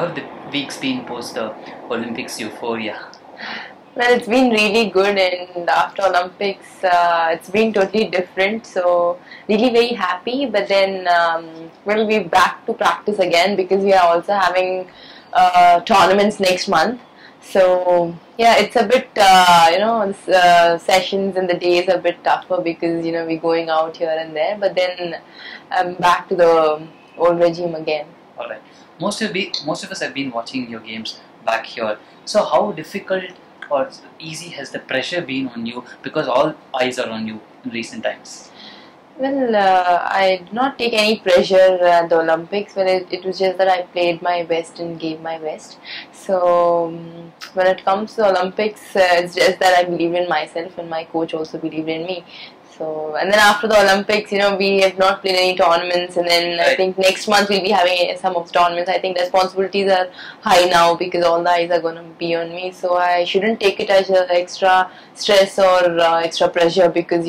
how have the weeks been post the Olympics euphoria? Well, it's been really good, and after Olympics, it's been totally different. So, really very happy. But then, we'll be back to practice again because we are also having tournaments next month. So, yeah, it's a bit, sessions and the days are a bit tougher because we're going out here and there. But then, I'm back to the old regime again. All right. Most of us have been watching your games back here. So how difficult or easy has the pressure been on you, because all eyes are on you in recent times? Well, I did not take any pressure at the Olympics. Well, it was just that I played my best and gave my best. So, when it comes to Olympics, it's just that I believed in myself and my coach also believed in me. So, and then after the Olympics, we have not played any tournaments, and then I think next month we'll be having some of the tournaments. I think the responsibilities are high now because all the eyes are going to be on me. So I shouldn't take it as extra stress or extra pressure because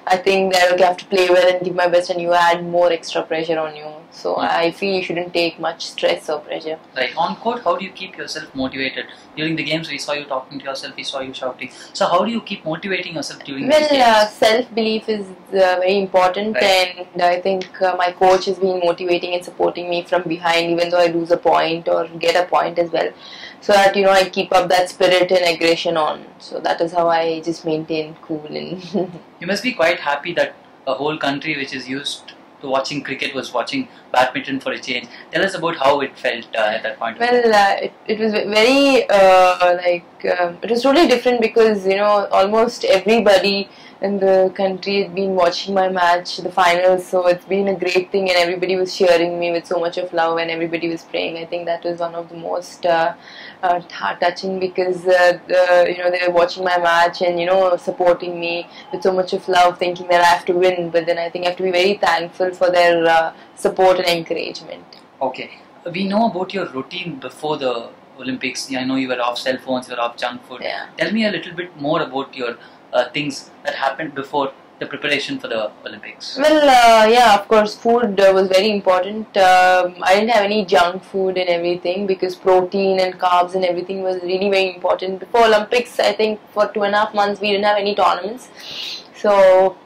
I think that I have to play well and give my best, and you add more extra pressure on you. So I feel you shouldn't take much stress or pressure. Right. On court, how do you keep yourself motivated? During the games, we saw you talking to yourself, we saw you shouting. So how do you keep motivating yourself during these games? Self-belief is very important, Right. and I think my coach has been motivating and supporting me from behind, even though I lose a point or get a point as well, so that I keep up that spirit and aggression on. So that is how I just maintain cool and. You must be quite happy that a whole country which is used to watching cricket was watching badminton for a change. Tell us about how it felt at that point. Well, it was very it was totally different because almost everybody in the country had been watching my match, the finals. So it's been a great thing, and everybody was cheering me with so much of love, and everybody was praying. I think that was one of the most heart-touching because they were watching my match and supporting me with so much of love, thinking that I have to win. But then I think I have to be very thankful for their support and encouragement. Okay, we know about your routine before the Olympics. I know you were off cell phones, you were off junk food. Yeah. Tell me a little bit more about your things that happened before the preparation for the Olympics. Well, yeah, of course, food was very important. I didn't have any junk food and everything because protein and carbs and everything was really very important. Before Olympics, I think for 2.5 months we didn't have any tournaments. So,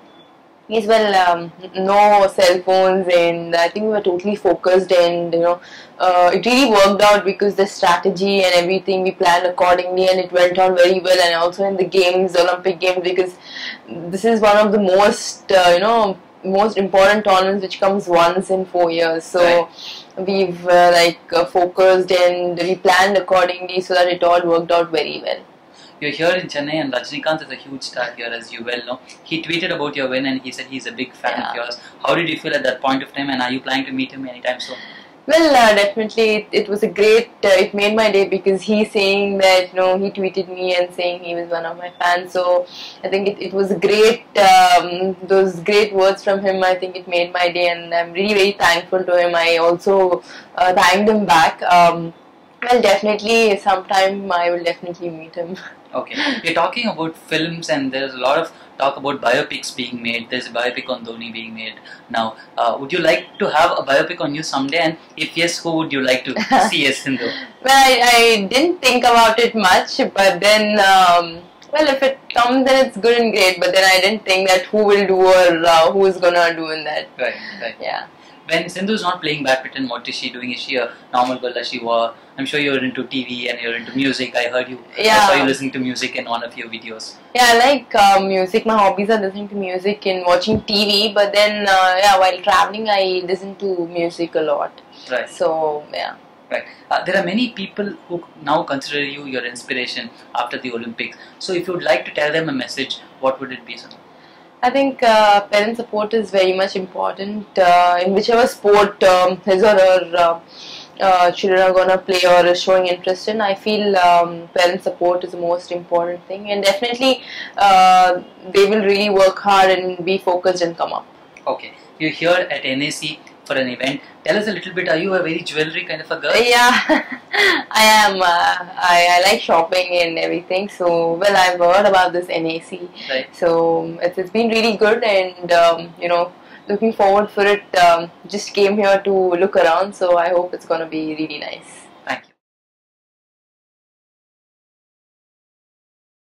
yes, well, no cell phones, and I think we were totally focused, and it really worked out because the strategy and everything we planned accordingly, and it went on very well. And also in the games, the Olympic Games, because this is one of the most most important tournaments which comes once in 4 years. So we've focused and we planned accordingly so that it all worked out very well. You're here in Chennai, and Rajinikanth is a huge star here, as you well know. He tweeted about your win and he said he's a big fan of yours. How did you feel at that point of time, and are you planning to meet him anytime soon? Well, definitely it was a great, it made my day because he's saying that, he tweeted me and saying he was one of my fans. So I think it was a great, those great words from him. I think it made my day, and I'm really very thankful to him. I also thanked him back. Well, definitely sometime I will definitely meet him. Okay, we're talking about films, and there's a lot of talk about biopics being made. There's a biopic on Dhoni being made now. Would you like to have a biopic on you someday? And if yes, who would you like to see as Sindhu? Well, I didn't think about it much, but then, well, if it comes, then it's good and great. But then I didn't think that who will do or who is gonna do in that. Right. Yeah. When Sindhu's not playing badminton, what is she doing? Is she a normal girl as she was? I'm sure you're into TV and you're into music. I heard you. Yeah. I saw you listening to music in one of your videos. Yeah, I like music. My hobbies are listening to music and watching TV. But then, while traveling, I listen to music a lot. Right. So, yeah. Right. There are many people who now consider you your inspiration after the Olympics. So if you would like to tell them a message, what would it be, Sindhu? I think parent support is very much important in whichever sport his or her children are going to play or is showing interest in. I feel parent support is the most important thing, and definitely they will really work hard and be focused and come up. Okay, you're here at NAC for an event. Tell us a little bit, are you a very jewelry kind of a girl? Yeah, I am. I like shopping and everything. So, well, I've heard about this NAC. Right. So, it's been really good, and looking forward for it. Just came here to look around, so I hope it's going to be really nice. Thank you.